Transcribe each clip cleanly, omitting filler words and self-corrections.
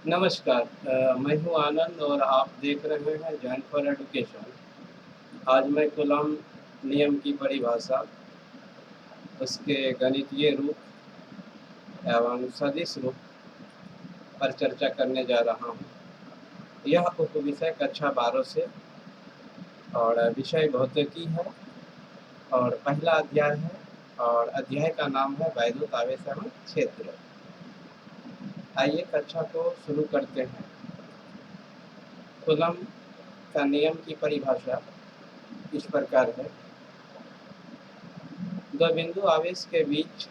नमस्कार। मैं हूँ आनंद और आप देख रहे हैं जॉइन फॉर एजुकेशन। आज मैं कूलॉम नियम की परिभाषा, उसके गणितीय रूप एवं सदिश रूप पर चर्चा करने जा रहा हूँ। यह उपविषय कक्षा 12 से और विषय भौतिकी है और पहला अध्याय है और अध्याय का नाम है वैद्युत आवेश एवं क्षेत्र। आइए कक्षा को शुरू करते हैं। कूलॉम का नियम की परिभाषा इस प्रकार है। दो बिंदु आवेश के बीच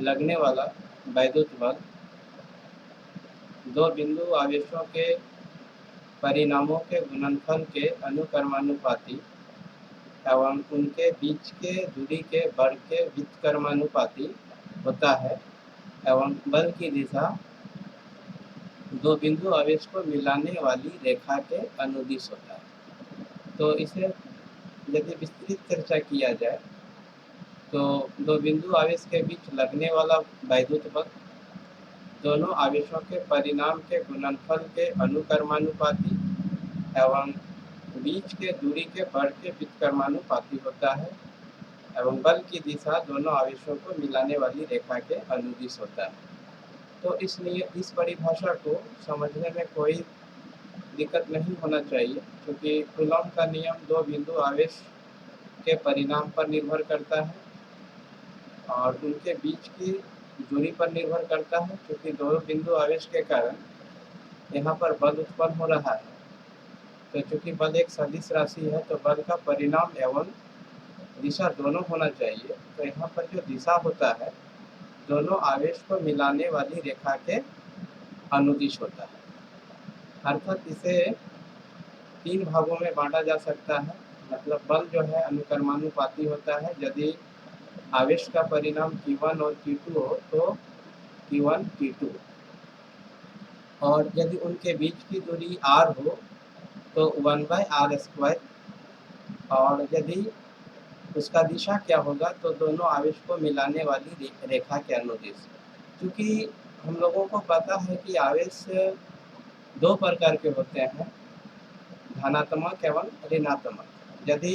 लगने वाला वैद्युत बल दो बिंदु आवेशों के परिणामों के गुणनफल के अनुक्रमानुपाती एवं उनके बीच के दूरी के वर्ग के व्युत्क्रमानुपाती होता है एवं बल की दिशा दो बिंदु आवेश को मिलाने वाली रेखा के अनुदिश होता है। तो इसे यदि विस्तृत चर्चा किया जाए तो दो बिंदु आवेश के बीच लगने वाला वैद्युत बल दोनों आवेशों के परिणाम के गुणनफल के अनुक्रमानुपाती एवं बीच के दूरी के वर्ग के व्युत्क्रमानुपाती होता है एवं बल की दिशा दोनों आवेशों को मिलाने वाली रेखा के अनुदिश होता है। तो इस परिभाषा को समझने में कोई दिक्कत नहीं होना चाहिए, क्योंकि कूलॉम का नियम दो बिंदु आवेश के परिणाम पर निर्भर करता है और उनके बीच की दूरी पर निर्भर करता है, क्योंकि दोनों बिंदु आवेश के कारण यहाँ पर बल उत्पन्न हो रहा है। तो चूंकि बल एक सदिश राशि है तो बल का परिणाम एवं दिशा दोनों होना चाहिए। तो यहाँ पर जो दिशा होता है दोनों आवेश को मिलाने वाली रेखा के अनुदिश होता है। अर्थात इसे तीन भागों में बांटा जा सकता है। मतलब बल जो है अनुक्रमानुपाती होता है। यदि आवेश का परिणाम Q1 और Q2 हो तो Q1 Q2, और यदि उनके बीच की दूरी r हो तो 1/r², और यदि उसका दिशा क्या होगा तो दोनों आवेश को मिलाने वाली रेखा के अनुदिश। क्योंकि हम लोगों को पता है कि आवेश दो प्रकार के होते हैं, धनात्मक एवं ऋणात्मक। यदि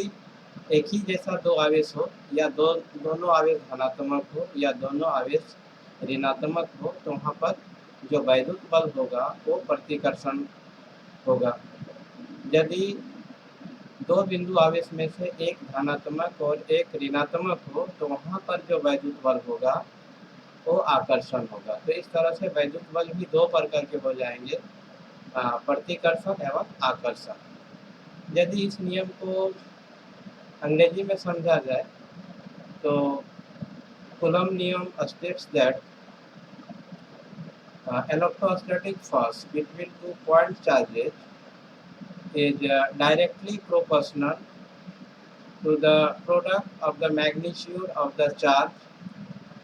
एक ही जैसा दो आवेश हो या दोनों आवेश धनात्मक हो या दोनों आवेश ऋणात्मक हो तो वहाँ पर जो वैद्युत बल होगा वो प्रतिकर्षण होगा। यदि दो बिंदु आवेश में से एक धनात्मक और एक ऋणात्मक हो तो वहाँ पर जो वैद्युत बल होगा वो आकर्षण होगा। तो इस तरह से वैद्युत बल भी दो प्रकार के हो जाएंगे, प्रतिकर्षण एवं आकर्षण। यदि इस नियम को अंग्रेजी में समझा जाए तो कूलॉम नियम states that electrostatic force between 2 point charges is directly proportional to the product of the magnitude of the charge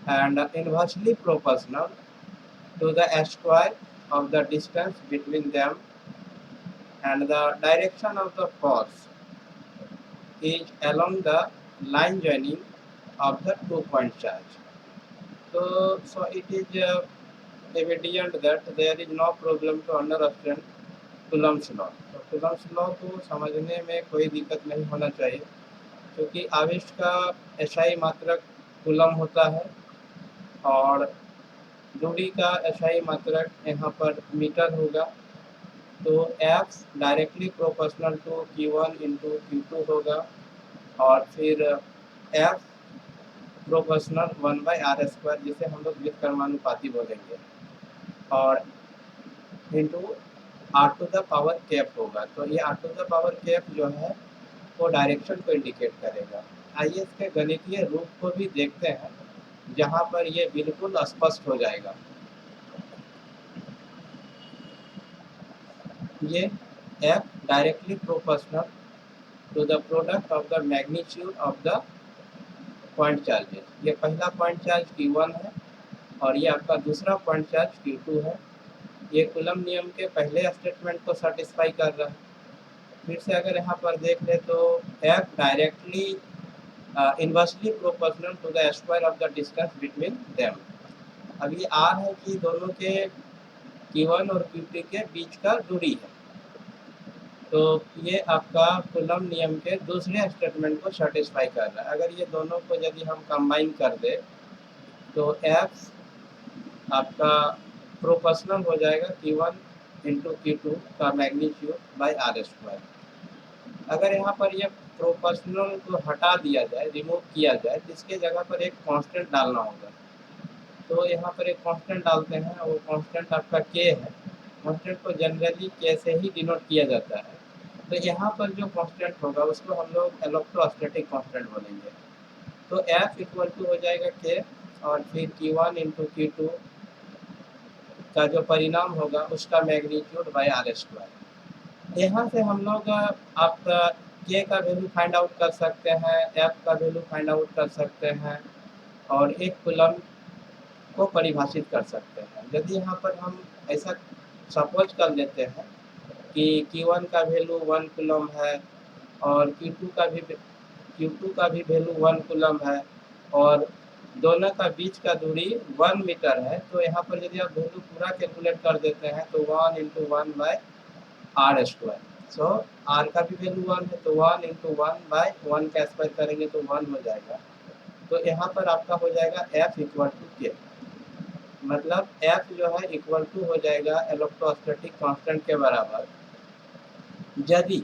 and inversely proportional to the square of the distance between them, and the direction of the force is along the line joining of the 2 point charge. So it is evident that there is no problem to understand Coulomb's law। तो Coulomb's law को समझने में कोई दिक्कत नहीं होना चाहिए, क्योंकि आवेश का SI मात्रक कूलम होता है और दूरी का SI मात्रक यहाँ पर मीटर होगा। तो F directly proportional to Q1 into Q2 होगा और फिर F प्रोपोर्शनल 1/r², जिसे हम लोग व्युत्क्रमानुपाती बोलेंगे, और इंटू r⁴ होगा। तो ये r⁴ जो है वो डायरेक्शन को इंडिकेट करेगा। आइए इसके गणितीय रूप को भी देखते हैं, जहाँ पर ये बिल्कुल स्पष्ट हो जाएगा। ये F directly proportional to the product of the magnitude of the point charges. ये पहला पॉइंट चार्ज Q1 है और ये आपका दूसरा पॉइंट चार्ज Q2 है। ये कूलम नियम के पहले स्टेटमेंट को सेटिस्फाई कर रहा है। फिर से अगर यहाँ पर देख ले तो F directly inversely proportional to the square of the distance between them. अब ये R है कि दोनों के Q1 और Q2 के बीच का दूरी है। तो ये आपका कूलम नियम के दूसरे स्टेटमेंट को सेटिस्फाई कर रहा है। अगर ये दोनों को यदि हम कंबाइन कर दे तो F आपका प्रोपोर्शनल हो जाएगा Q1 इंटू Q2 का मैग्नीट्यूड बाई आर स्क्वायर। अगर यहाँ पर ये प्रोपोर्शनल को हटा दिया जाए, रिमूव किया जाए, तो इसके जगह पर एक कांस्टेंट डालना होगा। तो यहाँ पर एक कांस्टेंट डालते हैं, वो कांस्टेंट आपका K है। कांस्टेंट को जनरली K से ही डिनोट किया जाता है। तो यहाँ पर जो कांस्टेंट होगा उसको हम लोग इलेक्ट्रोस्टैटिक कांस्टेंट बोलेंगे। तो F इक्वल टू हो जाएगा K और फिर Q1 इंटू Q2 का जो परिणाम होगा उसका मैग्नीट्यूड बाई आर स्क्वायर। यहाँ से हम लोग आपका K का वैल्यू फाइंड आउट कर सकते हैं, F का वैल्यू फाइंड आउट कर सकते हैं और एक कूलम को परिभाषित कर सकते हैं। यदि यहाँ पर हम ऐसा सपोज कर लेते हैं कि Q1 का वैल्यू 1 कूलम है और Q2 का भी वैल्यू 1 कूलम है और दोनों का बीच का दूरी 1 मीटर है, तो यहाँ पर यदि आप वैल्यू पूरा कैलकुलेट कर देते हैं तो 1 into 1 by R square. So R का भी वैल्यू 1 है तो 1 इंटू 1 बाई 1 का स्क्वायर करेंगे तो 1 हो जाएगा। तो यहाँ पर आपका हो जाएगा F इक्वल टू के, मतलब F जो है इक्वल टू हो जाएगा इलेक्ट्रोस्टैटिक कांस्टेंट के बराबर यदि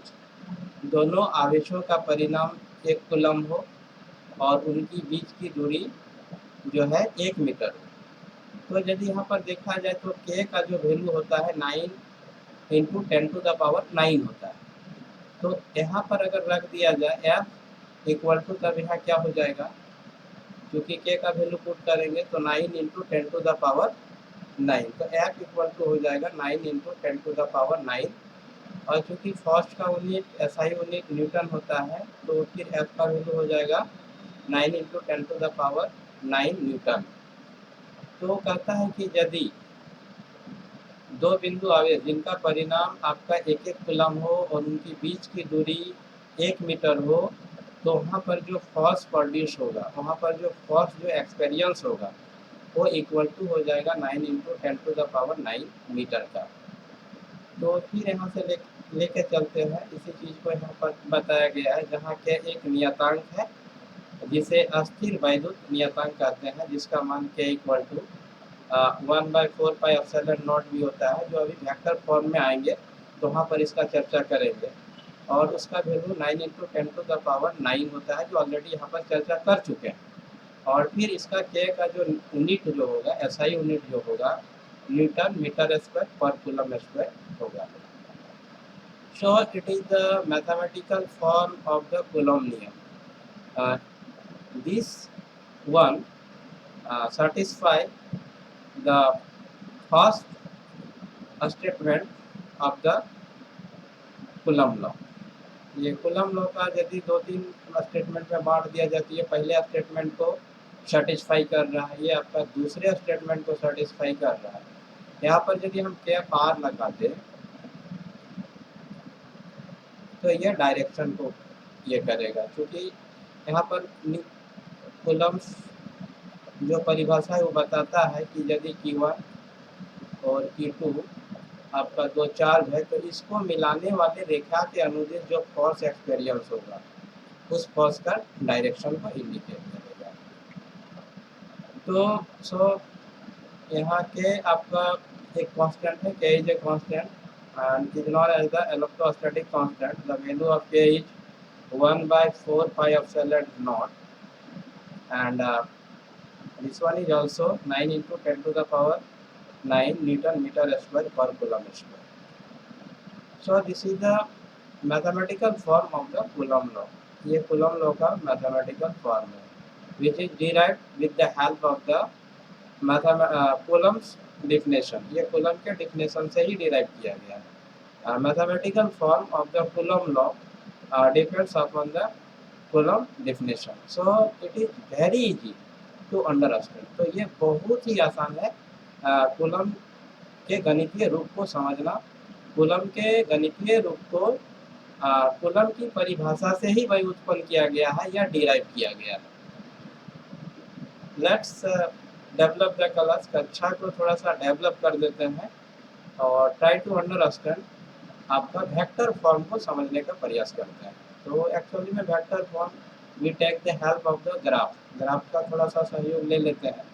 दोनों आवेशों का परिणाम 1 कूलम हो और उनकी बीच की दूरी जो है 1 मीटर हो। तो यदि यहाँ पर देखा जाए तो K का जो वैल्यू होता है 9 इंटू 10 टू द पावर 9 होता है। तो यहाँ पर अगर रख दिया जाए F इक्वल टू, तब यहाँ क्या हो जाएगा, क्योंकि K का वैल्यू पुट करेंगे तो 9 इंटू 10 टू द पावर 9, तो F इक्वल टू हो जाएगा 9 इंटू 10 टू द पावर 9। और चूँकि फर्स्ट का यूनिट SI यूनिट न्यूटन होता है तो फिर F का वैल्यू हो जाएगा 9 into 10 to the power 9 newton. तो कहता है कि यदि दो बिंदु आवेश जिनका परिणाम आपका 1 कूलम हो और उनकी बीच की दूरी 1 मीटर हो, तो वहाँ पर जो फोर्स प्रोड्यूस होगा, वहाँ पर जो फोर्स जो एक्सपीरियंस होगा वो इक्वल टू हो जाएगा 9 into 10 to the power 9 metre का। तो फिर यहाँ से लेके चलते हैं, इसी चीज़ को यहाँ पर बताया गया है जहाँ के एक नियतांक है जिसे अस्थिर वैद्युत नियतांक कहते हैं, जिसका मान K equal to 1/4 pi epsilon naught भी होता है, जो अभी वेक्टर फॉर्म में आएंगे तो वहाँ पर इसका चर्चा करेंगे। और उसका value 9 into 10 to the power 9 होता है, जो ऑलरेडी यहाँ पर चर्चा कर चुके हैं। और फिर इसका K का जो यूनिट जो होगा, SI यूनिट जो होगा, न्यूटन मीटर स्क्वायर पर कूलम स्क्वायर होगा। So it is the mathematical form of the Coulomb Law. This one satisfy the first statement of the Coulomb Law. ये Coulomb Law का यदि 2-3 स्टेटमेंट में बांट दिया जाती है, पहले स्टेटमेंट को सेटिस्फाई कर रहा है, ये आपका दूसरे स्टेटमेंट को सेटिस्फाई कर रहा है। यहाँ पर यदि हम कैप आर लगाते तो ये डायरेक्शन को ये करेगा, क्योंकि यहाँ पर कूलम्ब जो परिभाषा है वो बताता है कि यदि Q1 और Q2 आपका दो चार्ज है तो इसको मिलाने वाले रेखा के अनुदिश जो फोर्स एक्सपीरियंस होगा उस फोर्स का डायरेक्शन को इंडिकेट करेगा। तो यहाँ के आपका एक कांस्टेंट है, K is a constant and is known as the electrostatic constant. The value of K is 1/4 pi epsilon naught, and this one is also 9 into 10 to the power 9 Newton meter square per coulomb square. So this is the mathematical form of the Coulomb law. ये Coulomb law का mathematical form है, which is derived with the help of the Coulomb's definition. ये Coulomb के definition से ही derive किया गया है। Mathematical form of the Coulomb law depends upon the Coulomb definition. So it is very easy to understand. तो ये बहुत ही आसान है Coulomb के गणितीय रूप को समझना। Coulomb के गणितीय रूप को Coulomb की परिभाषा से ही वही उत्पन्न किया गया है या डिराइव किया गया है। लेट्स डेवलप द क्लास, कक्षा को थोड़ा सा डेवलप कर देते हैं। और ट्राई टू अंडरस्टैंड आपका वेक्टर फॉर्म को समझने का प्रयास करते हैं। तो एक्चुअली में vector form we take the help of the graph, graph का थोड़ा सा सहयोग ले लेते हैं।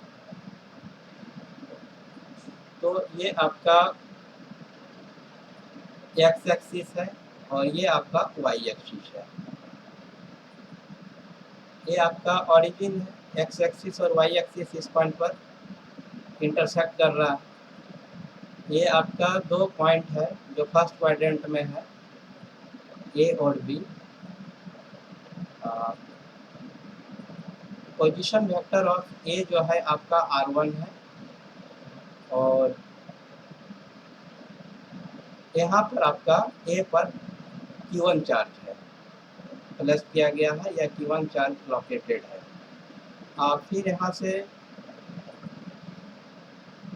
तो ये आपका एक्स एक्सिस है और ये आपका वाई एक्सिस है। ये आपका ओरिजिन है, एक्स एक्सिस और वाई एक्सिस इस पॉइंट पर इंटरसेक्ट कर रहा है। ये आपका दो पॉइंट है जो फर्स्ट क्वाड्रेंट में है, ए और बी। पोजीशन वेक्टर ऑफ ए जो है आपका r1 है और यहाँ पर आपका ए पर q1 चार्ज है, प्लस किया गया है या q1 चार्ज लोकेटेड है। फिर यहाँ से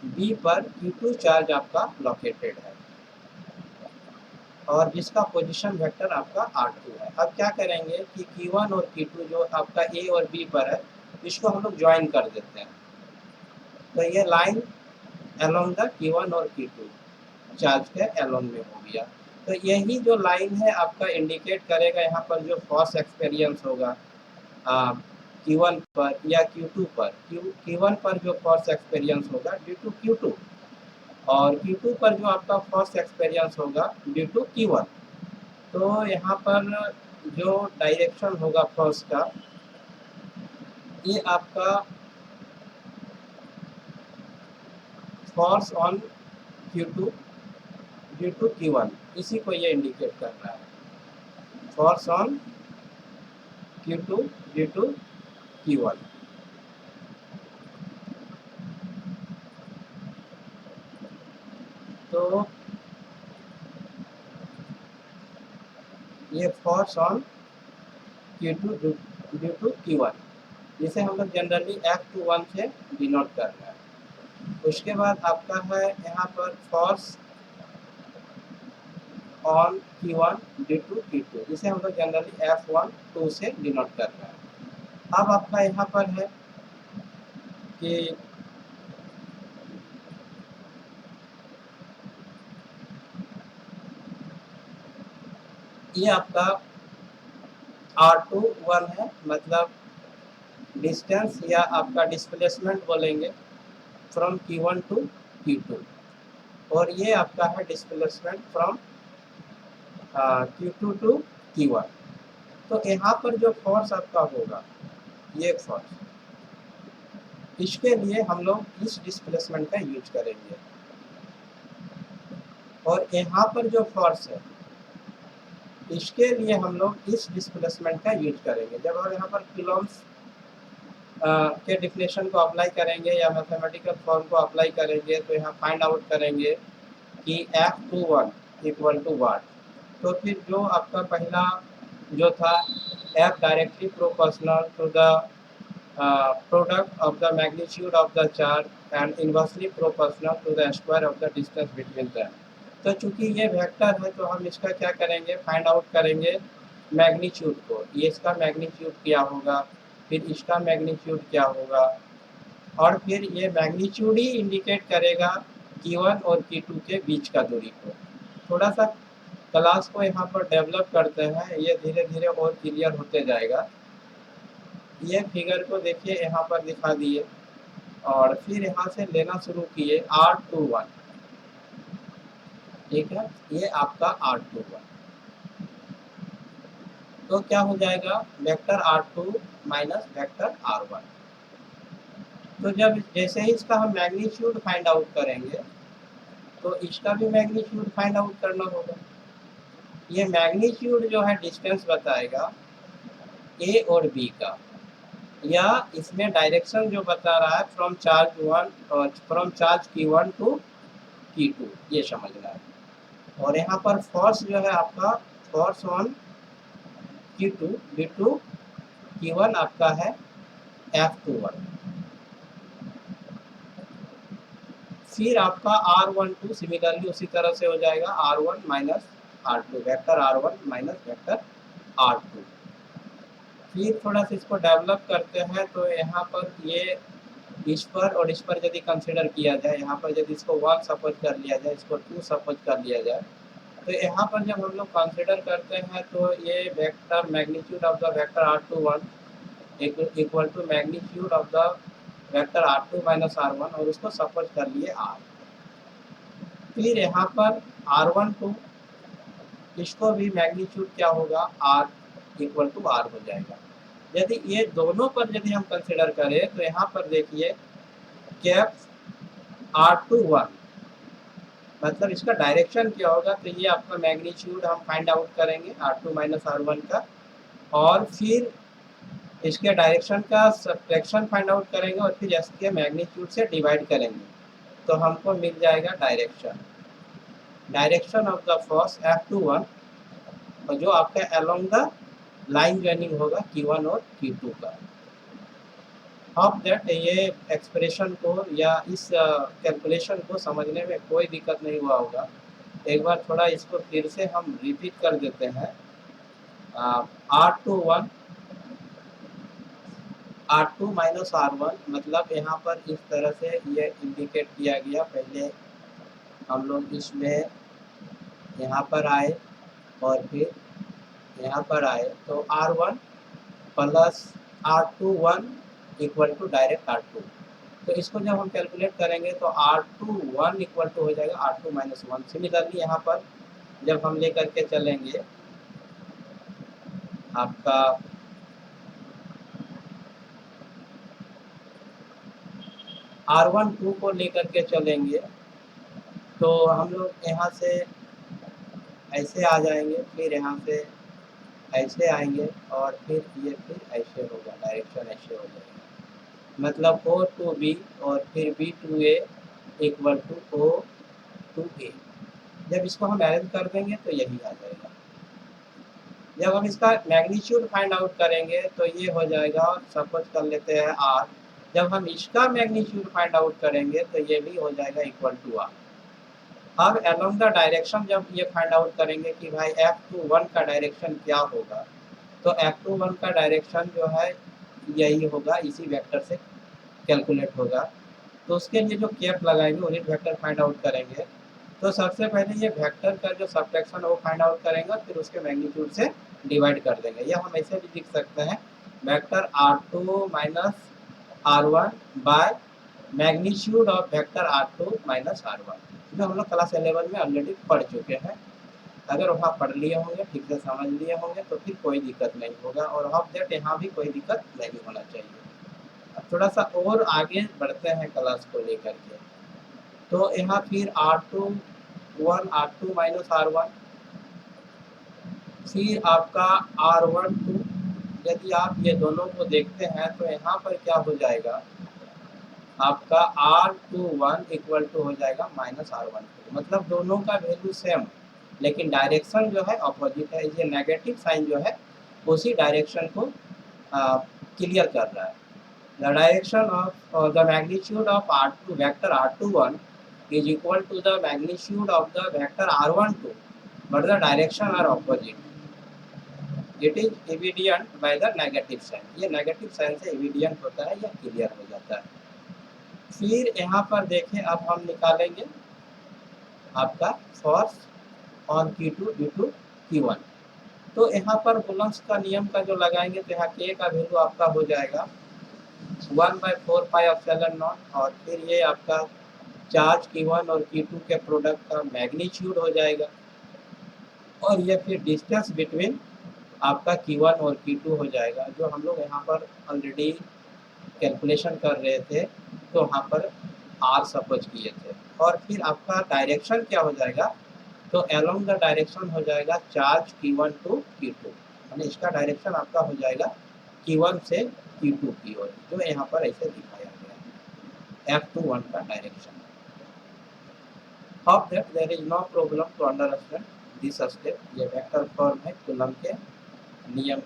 बी पर q2 चार्ज आपका लोकेटेड है और जिसका पोजीशन वेक्टर आपका r2 है। अब क्या करेंगे कि q1 और q2 जो आपका ए और बी पर है, इसको हम लोग ज्वाइन कर देते हैं। तो ये लाइन अलोंग द q1 और q2 चार्ज के एलोन में हो गया। तो यही जो लाइन है आपका इंडिकेट करेगा यहाँ पर जो फोर्स एक्सपीरियंस होगा Q1 पर या Q2 पर। Q1 पर जो फोर्स एक्सपीरियंस होगा ड्यू टू Q2 और Q2 पर जो आपका फोर्स एक्सपीरियंस होगा ड्यू टू Q1। तो यहाँ पर जो डायरेक्शन होगा फोर्स का, ये आपका force on Q2 due to Q1, इसी को ये इंडिकेट कर रहा है, force on Q2 due to Q1। तो ये force on Q2 due to Q1, जिसे हम लोग जनरली F21 से डिनोट कर रहे हैं। उसके बाद आपका है यहाँ पर force on Q1 due to Q2, जिसे हम लोग जनरली F12 से डिनोट कर रहे हैं। अब आपका यहाँ पर है कि ये आपका R21 है, मतलब डिस्टेंस या आपका डिस्प्लेसमेंट बोलेंगे फ्रॉम Q1 टू Q2, और ये आपका है displacement from Q2 to Q1। तो यहाँ पर जो फोर्स आपका होगा, ये फोर्स, इसके लिए हम लोग इस डिस्प्लेसमेंट का यूज करेंगे। और यहाँ पर जो फोर्स है, इसके लिए हम लोग इस डिस्प्लेसमेंट का यूज करेंगे। जब हम यहाँ पर कूलम्ब्स के डिफिनेशन को अप्लाई करेंगे या मैथमेटिकल फॉर्म को अप्लाई करेंगे, तो यहाँ फाइंड आउट करेंगे कि F21 इक्वल टू वाट। तो फिर जो आपका पहला जो था, F directly proportional to the product of the magnitude of the charge and inversely proportional to the square of the distance between them। तो चूंकि ये वेक्टर है, तो हम इसका क्या करेंगे, फाइंड आउट करेंगे मैग्नीट्यूड को। ये इसका मैग्नीट्यूड क्या होगा, फिर इसका मैग्नीट्यूड क्या होगा, और फिर ये मैग्नीट्यूड ही इंडिकेट करेगा Q1 और Q2 के बीच का दूरी को। थोड़ा सा क्लास को यहाँ पर डेवलप करते हैं, ये धीरे धीरे और क्लियर होते जाएगा। ये फिगर को देखिए यहाँ पर दिखा दिए और फिर यहाँ से लेना शुरू किए R21, ठीक है, ये आपका R21। तो क्या हो जाएगा, vector R2 minus vector R1। तो जब जैसे ही इसका हम मैग्नीट्यूड फाइंड आउट करेंगे, तो इसका भी मैग्नीट्यूड फाइंड आउट करना होगा। ये मैग्नीट्यूड जो है डिस्टेंस बताएगा ए और बी का, या इसमें डायरेक्शन जो बता रहा है from charge Q1 to Q2, ये समझना है। और यहाँ पर फोर्स जो है आपका force on Q2 due to Q1 आपका है F21। फिर आपका R12 सिमिलरली उसी तरह से हो जाएगा R1 minus R2, vector R1 minus vector R2। फिर थोड़ा सा इसको डेवलप करते हैं, तो यहाँ पर ये इस पर और इस पर यदि कंसिडर किया जाए, यहाँ पर यदि इसको 1 सपोज कर लिया जाए, इसको 2 सपोज कर लिया जाए, तो यहाँ पर जब हम लोग कंसिडर करते हैं तो ये vector magnitude of the vector R21 equal to magnitude of the vector R2 minus R1 और उसको सपोज कर लिए R। फिर यहाँ पर R12 इसको भी मैग्नीट्यूड क्या होगा R इक्वल टू R हो जाएगा। यदि ये दोनों पर यदि हम कंसिडर करें तो यहाँ पर देखिए कैप R21 मतलब इसका डायरेक्शन क्या होगा, तो ये आपका मैग्नीट्यूड हम फाइंड आउट करेंगे R2 माइनस R1 का, और फिर इसके डायरेक्शन का सब्ट्रैक्शन फाइंड आउट करेंगे और फिर इसके मैग्नीट्यूड से डिवाइड करेंगे तो हमको मिल जाएगा direction of the force F21 और जो आपका अलोंग द लाइन जॉइनिंग होगा Q1 और Q2 का। होप दैट ये एक्सप्रेशन को या इस कैलकुलेशन को समझने में कोई दिक्कत नहीं हुआ होगा। एक बार थोड़ा इसको फिर से हम रिपीट कर देते हैं। R2 माइनस R1 मतलब यहाँ पर इस तरह से ये इंडिकेट किया गया। पहले हम लोग इसमें यहाँ पर आए और फिर यहाँ पर आए तो R1 plus R21 equal to direct R2। तो इसको जब हम कैलकुलेट करेंगे तो R21 इक्वल टू हो जाएगा R2 माइनस 1। सिमिलरली यहाँ पर जब हम लेकर के चलेंगे आपका R12 को लेकर के चलेंगे तो हम लोग यहाँ से ऐसे आ जाएंगे, फिर यहाँ से ऐसे आएंगे और फिर ये फिर ऐसे होगा, डायरेक्शन ऐसे हो जाएगा। मतलब O टू B और फिर B to A equal to O to A। जब इसको हम अरेंज कर देंगे तो यही आ जाएगा। जब हम इसका मैग्नीट्यूड फाइंड आउट करेंगे तो ये हो जाएगा, और सपोज कर लेते हैं R। जब हम इसका मैग्नीट्यूड फाइंड आउट करेंगे तो ये भी हो जाएगा इक्वल टू R। अब अलोंग द डायरेक्शन जब ये फाइंड आउट करेंगे कि भाई F21 का डायरेक्शन क्या होगा, तो F21 का डायरेक्शन जो है यही होगा, इसी वेक्टर से कैलकुलेट होगा। तो उसके लिए जो कैप लगाएंगे यूनिट वेक्टर फाइंड आउट करेंगे। तो सबसे पहले ये वेक्टर का जो सब्ट्रैक्शन वो फाइंड आउट करेंगे, फिर उसके मैग्नीट्यूड से डिवाइड कर देंगे। या हम ऐसे भी लिख सकते हैं vector R2 minus R1 by magnitude of vector R2 minus R1, जो हम लोग क्लास 11 में ऑलरेडी पढ़ चुके हैं। अगर वहाँ पढ़ लिए होंगे, ठीक से समझ लिए होंगे तो फिर कोई दिक्कत नहीं होगा, और होप दैट यहाँ भी कोई दिक्कत नहीं होना चाहिए। अब थोड़ा सा और आगे बढ़ते हैं क्लास को लेकर के। तो यहाँ फिर R21 R2 माइनस R1, फिर आपका R12। यदि आप ये दोनों को देखते हैं तो यहाँ पर क्या हो जाएगा, आपका R21 इक्वल टू हो जाएगा माइनस R12। मतलब दोनों का वैल्यू सेम, लेकिन डायरेक्शन जो है अपोजिट है। ये नेगेटिव साइन जो है उसी डायरेक्शन को क्लियर कर रहा है। The direction of the magnitude of R2 vector R21 is equal to the magnitude of the vector R12, but the direction are opposite. It is evident by the negative sign. ये negative sign से evident होता है या clear हो जाता है। फिर यहाँ पर देखें, अब हम निकालेंगे आपका force on Q2 due to Q1। तो यहाँ पर कूलम्ब्स का नियम का जो लगाएंगे तो यहाँ K का वैल्यू आपका हो जाएगा 1/4πε0, और फिर ये आपका चार्ज Q1 और Q2 के प्रोडक्ट का मैग्नीट्यूड हो जाएगा, और ये फिर डिस्टेंस बिटवीन आपका Q1 और Q2 हो जाएगा, जो हम लोग यहाँ पर ऑलरेडी कैलकुलेशन कर रहे थे तो वहाँ पर R सपोज किए थे। और फिर आपका डायरेक्शन क्या हो जाएगा, तो अलोंग द डायरेक्शन हो जाएगा चार्ज Q1 टू Q2, यानी इसका डायरेक्शन आपका हो जाएगा Q1 से Q2 की ओर, जो यहाँ पर ऐसे दिखाया गया है F21 का direction. Hope that there is no problem to understand this step। ये वेक्टर फॉर्म है कूलम्ब के नियम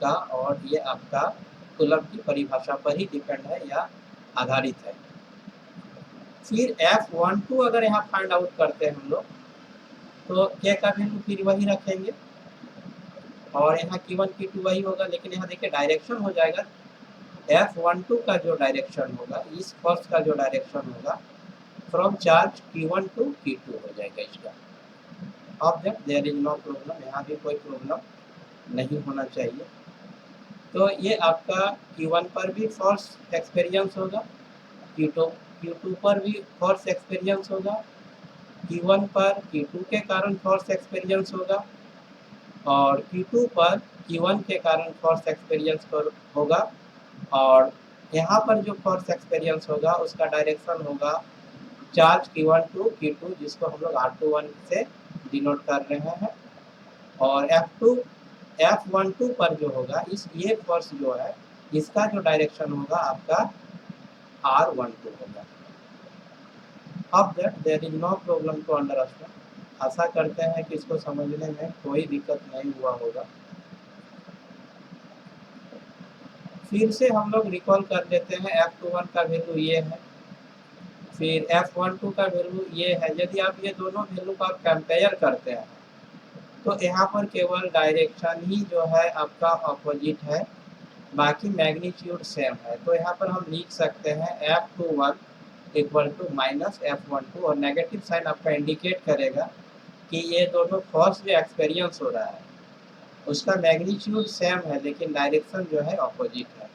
का, और ये आपका कूलम्ब की परिभाषा पर ही डिपेंड है या आधारित है। फिर F12 अगर यहाँ फाइंड आउट करते हैं हम लोग तो K का वैल्यू फिर वही रखेंगे, और यहाँ Q1 Q2 वही होगा, लेकिन यहाँ देखिए डायरेक्शन हो जाएगा F12 का जो डायरेक्शन होगा, इस फोर्स का जो डायरेक्शन होगा from charge Q1 to Q2 हो जाएगा इसका। Of that there is no problem, यहाँ भी कोई प्रॉब्लम नहीं होना चाहिए। तो ये आपका Q1 पर भी फोर्स एक्सपीरियंस होगा, Q2 पर भी फोर्स एक्सपीरियंस होगा, Q1 पर Q2 के कारण फोर्स एक्सपीरियंस होगा और Q2 पर Q1 के कारण फोर्स एक्सपीरियंस होगा। और यहाँ पर जो फोर्स एक्सपीरियंस होगा उसका डायरेक्शन होगा चार्ज Q1 टू Q2, जिसको हम लोग R21 से डिनोट कर रहे हैं। और F12 पर जो होगा, ये फोर्स जो है इसका जो डायरेक्शन होगा आपका R12 होगा। अब that there is no problem to understand. आशा करते हैं कि इसको समझने में कोई दिक्कत नहीं हुआ होगा। फिर से हम लोग रिकॉल कर लेते हैं, F21 का वैल्यू ये है, फिर F12 का वैल्यू ये है। यदि आप ये दोनों वैल्यू का कंपेयर करते हैं तो यहाँ पर केवल डायरेक्शन ही जो है आपका अपोजिट है, बाकी मैग्नीट्यूड सेम है। तो यहाँ पर हम लिख सकते हैं F21 equal to minus F12, और नेगेटिव साइन आपका इंडिकेट करेगा कि ये दोनों फोर्स जो एक्सपीरियंस हो रहा है उसका मैग्नीट्यूड सेम है, लेकिन डायरेक्शन जो है अपोजिट है।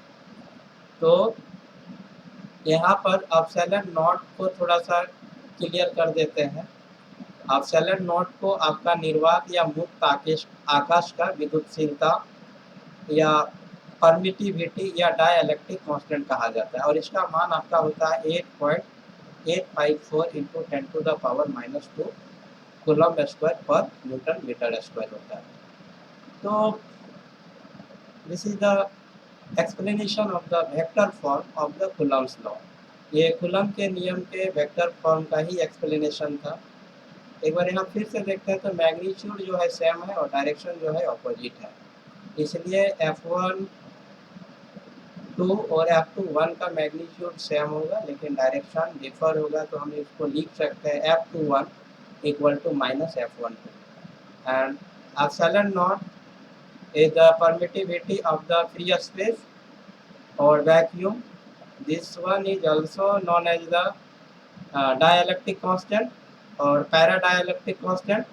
तो यहाँ पर एप्सिलॉन नॉट को थोड़ा सा क्लियर कर देते हैं। एप्सिलॉन नॉट को आपका निर्वात या मुक्त आकाश का विद्युतशीलता या परमिटिविटी या डाइलेक्ट्रिक कांस्टेंट कहा जाता है, और इसका मान आपका होता है 8.854 इंटू 10⁻⁻² कूलम्ब स्क्वायर पर न्यूटन मीटर स्क्वायर होता है। तो this is the explanation of the vector form of the Coulomb's law. ये कूलम्ब के नियम के वेक्टर फॉर्म का ही एक्सप्लेनेशन था। एक बार यहाँ फिर से देखते हैं तो मैग्नीट्यूड जो है सेम है और डायरेक्शन जो है अपोजिट है, इसलिए F12 और F21 का मैग्नीट्यूड सेम होगा लेकिन डायरेक्शन डिफर होगा। तो हम इसको लिख सकते हैं F21 equal to minus F12 and epsilon naught is the permittivity of the free space or vacuum. This one is also known as the dielectric constant or paradielectric constant,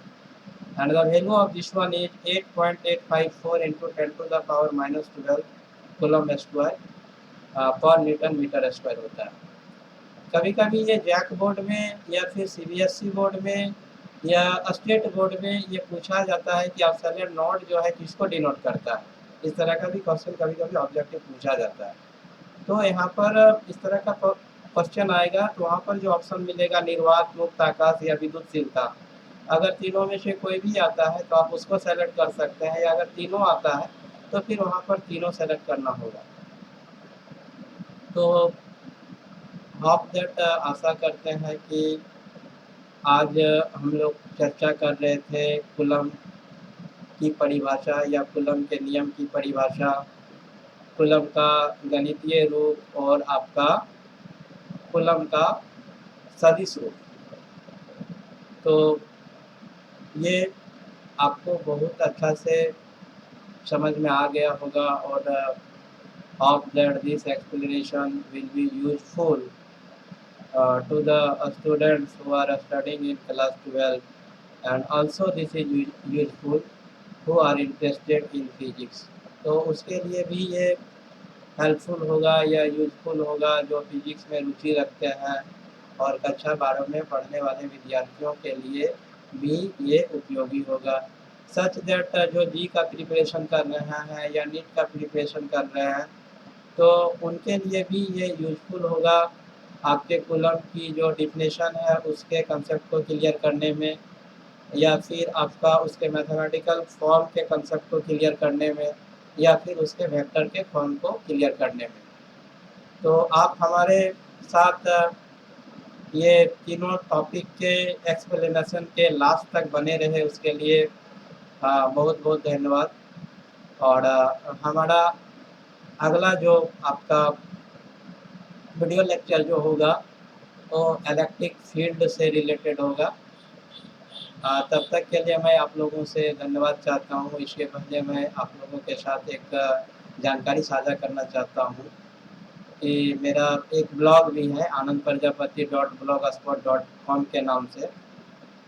and the value of this one is 8.854 into 10⁻⁻12 coulomb square पर Newton metre square होता है। कभी कभी ये JAC board में या फिर CBSE board में या स्टेट बोर्ड में ये पूछा जाता है कि एप्सिलॉन नॉट जो है किसको डिनोट करता है। इस तरह का भी क्वेश्चन कभी कभी ऑब्जेक्टिव पूछा जाता है। तो यहाँ पर इस तरह का क्वेश्चन आएगा तो वहाँ पर जो ऑप्शन मिलेगा निर्वात, मुक्त आकाश या विद्युतशीलता, अगर तीनों में से कोई भी आता है तो आप उसको सेलेक्ट कर सकते हैं, या अगर तीनों आता है तो फिर वहाँ पर तीनों सेलेक्ट करना होगा। तो होप दैट आशा करते हैं कि आज हम लोग चर्चा कर रहे थे कूलम्ब की परिभाषा या कूलम्ब के नियम की परिभाषा, कूलम्ब का गणितीय रूप और आपका कूलम्ब का सदिश रूप। तो ये आपको बहुत अच्छा से समझ में आ गया होगा, और hope that this explanation will be useful to the students who are studying in class 12, and also this is useful who are interested in physics। तो उसके लिए भी ये हेल्पफुल होगा या यूजफुल होगा जो फिजिक्स में रुचि रखते हैं, और कक्षा 12 में पढ़ने वाले विद्यार्थियों के लिए भी ये उपयोगी होगा। सच दैट जो जी का प्रिपरेशन कर रहे हैं या नीट का प्रिपरेशन कर रहे हैं तो उनके लिए भी ये यूजफुल होगा, आपके कूलम्ब की जो डिफिनेशन है उसके कंसेप्ट को क्लियर करने में, या फिर आपका उसके मैथमेटिकल फॉर्म के कंसेप्ट को क्लियर करने में, या फिर उसके वेक्टर के फॉर्म को क्लियर करने में। तो आप हमारे साथ ये तीनों टॉपिक के एक्सप्लेनेशन के लास्ट तक बने रहे, उसके लिए बहुत बहुत धन्यवाद। और हमारा अगला जो आपका वीडियो लेक्चर जो होगा वो इलेक्ट्रिक फील्ड से रिलेटेड होगा। तब तक के लिए मैं आप लोगों से धन्यवाद चाहता हूँ। इसके पहले मैं आप लोगों के साथ एक जानकारी साझा करना चाहता हूँ कि मेरा एक ब्लॉग भी है anandprajapati.blogspot.com के नाम से।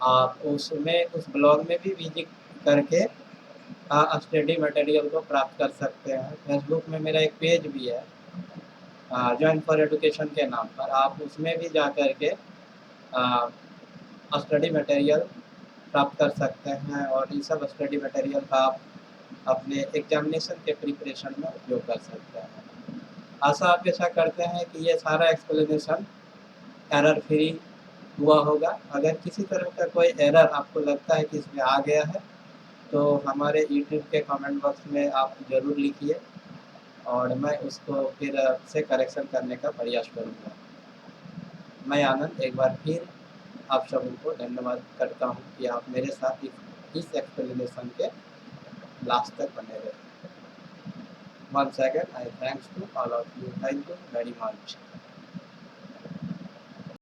आप उसमें उस ब्लॉग में भी विजिट करके स्टडी मटेरियल को प्राप्त कर सकते हैं। फेसबुक में मेरा एक पेज भी है जॉइन फॉर एजुकेशन के नाम पर, आप उसमें भी जा कर के स्टडी मटेरियल प्राप्त कर सकते हैं और ये सब स्टडी मटेरियल का आप अपने एग्जामिनेशन के प्रिपरेशन में उपयोग कर सकते हैं। आशा अपेक्षा करते हैं कि ये सारा एक्सप्लेनेशन एरर फ्री हुआ होगा। अगर किसी तरह का कोई एरर आपको लगता है कि इसमें आ गया है तो हमारे यूट्यूब के कमेंट बॉक्स में आप ज़रूर लिखिए और मैं उसको फिर से करेक्शन करने का प्रयास करूँगा। मैं आनंद एक बार फिर आप सबों को धन्यवाद करता हूँ कि आप मेरे साथ इस एक्सप्लेनेशन के लास्ट तक बने रहे। Once again, I thanks to all of you. Thank you very much.